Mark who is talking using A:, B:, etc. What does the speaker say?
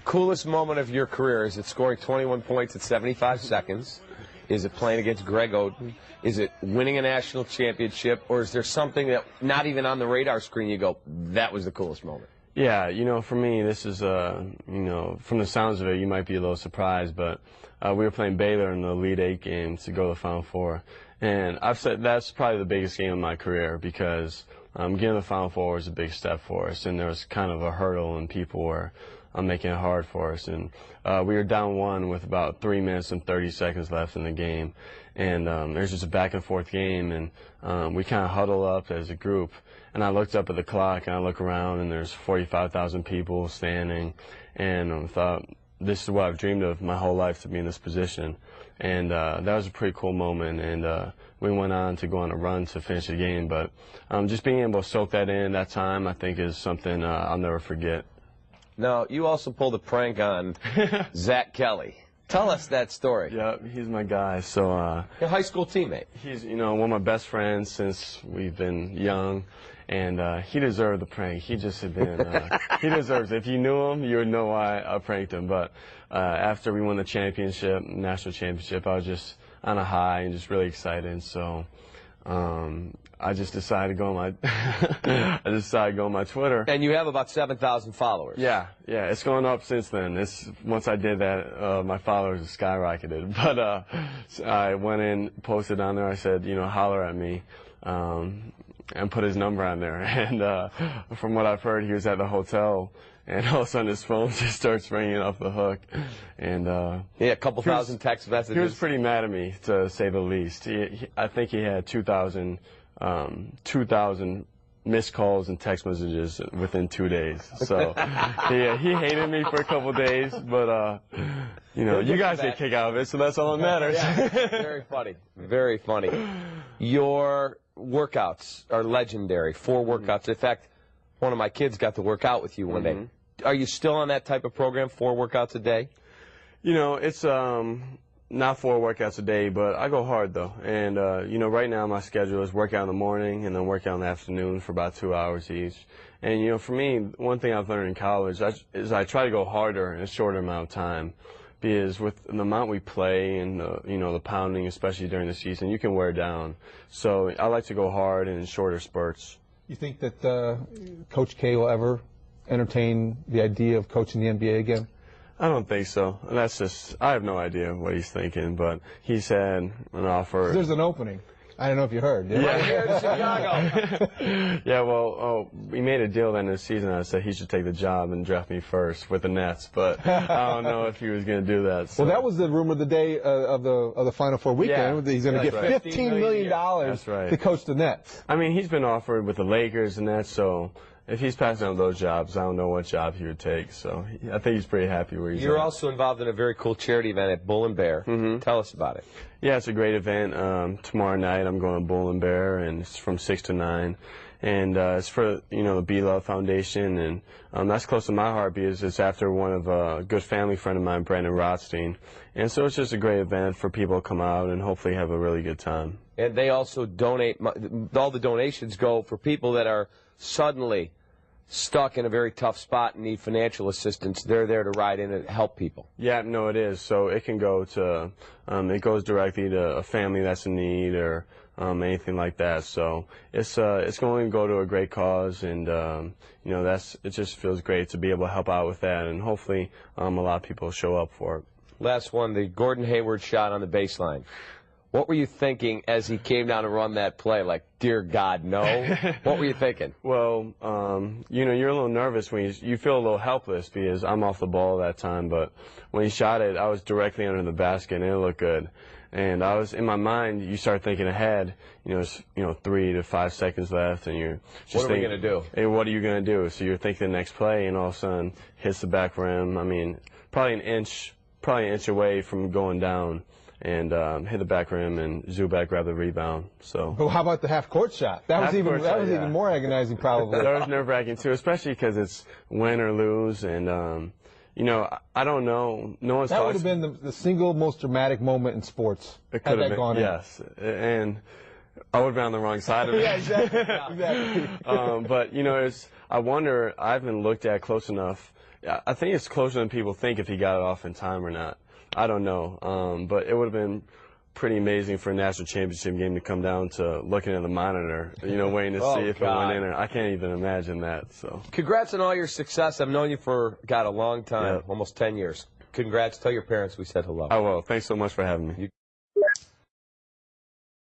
A: Coolest moment of your career? Is it scoring 21 points at 75 seconds? Is it playing against Greg Oden? Is it winning a national championship? Or is there something that not even on the radar screen you go, that was the coolest moment?
B: Yeah, you know, for me, this is, you know, from the sounds of it, you might be a little surprised, but we were playing Baylor in the Elite Eight game to go to the Final Four. And I've said that's probably the biggest game of my career because getting to the Final Four was a big step for us, and there was kind of a hurdle, and people were making it hard for us. And we were down 1 with about 3 minutes and 30 seconds left in the game. And there's just a back-and-forth game, and we kind of huddle up as a group. And I looked up at the clock, and I look around, and there's 45,000 people standing. And I thought, this is what I've dreamed of my whole life, to be in this position. And that was a pretty cool moment. And we went on to go on a run to finish the game. But just being able to soak that in that time, I think, is something I'll never forget.
A: Now, you also pulled a prank on Zach Kelly. Tell us that story.
B: Yeah, he's my guy. So
A: your high school teammate.
B: He's, you know, one of my best friends since we've been young, and he deserved the prank. He just had been, he deserves it. If you knew him, you would know why I pranked him. But after we won the championship, national championship, I was just on a high and just really excited. So I just decided to go on my Twitter.
A: And you have about 7,000 followers.
B: Yeah, it's going up since then. Once I did that, my followers skyrocketed. But I went in, posted on there. I said, you know, holler at me, and put his number on there. And from what I've heard, he was at the hotel, and all of a sudden his phone just starts ringing off the hook. And
A: yeah, a couple thousand text messages.
B: He was pretty mad at me, to say the least. I think he had 2,000 missed calls and text messages within 2 days. So he hated me for a couple days, but you know, you guys get a kick out of it, so that's all that matters.
A: Yeah. Very funny. Very funny. Your workouts are legendary. 4 workouts. In fact, one of my kids got to work out with you one day. Are you still on that type of program, 4 workouts a day?
B: You know, it's not 4 workouts a day, but I go hard, though. And, you know, right now my schedule is workout in the morning and then workout in the afternoon for about 2 hours each. And, you know, for me, one thing I've learned in college is I try to go harder in a shorter amount of time. Because with the amount we play and, you know, the pounding, especially during the season, you can wear down. So I like to go hard and in shorter spurts.
C: You think that Coach K will ever entertain the idea of coaching the NBA again?
B: I don't think so. That's just, I have no idea what he's thinking, but he's had an offer.
C: There's an opening. I don't know if you heard.
A: Yeah, right here in Chicago.
B: Yeah, well, we made a deal then this season. I said he should take the job and draft me first with the Nets, but I don't know if he was going to do that. So.
C: Well, that was the rumor of the day of the Final Four weekend. Yeah, he's going to get $15 million to coach the Nets.
B: I mean, he's been offered with the Lakers and that, so if he's passing on those jobs, I don't know what job he would take. So I think he's pretty happy where he's at.
A: You're also involved in a very cool charity event at Bull and Bear. Tell us about it.
B: Yeah, it's a great event. Tomorrow night I'm going to Bull and Bear, and it's from 6 to 9. And it's for, you know, the Be Love Foundation, and that's close to my heart because it's after one of a good family friend of mine, Brandon Rothstein. And so it's just a great event for people to come out and hopefully have a really good time.
A: And they also donate, all the donations go for people that are suddenly stuck in a very tough spot and need financial assistance. They're there to ride in and help people.
B: Yeah, no, it is. So it can go to, it goes directly to a family that's in need or anything like that. So it's going to go to a great cause, and you know, it just feels great to be able to help out with that, and hopefully a lot of people show up for it.
A: Last one, the Gordon Hayward shot on the baseline. What were you thinking as he came down to run that play? Like, dear God, no? What were you thinking?
B: Well, you know, you're a little nervous when you feel a little helpless because I'm off the ball that time. But when he shot it, I was directly under the basket, and it looked good. And I was, in my mind, you start thinking ahead. You know, it's, 3 to 5 seconds left, and you're just
A: thinking, what are we going to do?
B: Hey, what are you going to do? So you're thinking the next play, and all of a sudden hits the back rim. I mean, probably an inch away from going down. And hit the back rim, and Zubac grabbed the rebound. So.
C: But how about the half-court shot? That was even more agonizing, probably.
B: That was nerve-wracking too, especially because it's win or lose, and you know, I don't know. No one's.
C: That would have been the single most dramatic moment in sports.
B: It could have been.
C: Gone
B: yes, and I would have been on the wrong side of it.
C: Yeah, exactly.
B: But you know, I wonder, I haven't looked at close enough. I think it's closer than people think if he got it off in time or not. I don't know. But it would have been pretty amazing for a national championship game to come down to looking at the monitor, waiting to see if it went in. I can't even imagine that. So,
A: congrats on all your success. I've known you for, God, a long time, almost 10 years. Congrats. Tell your parents we said hello.
B: I will. Thanks so much for having me.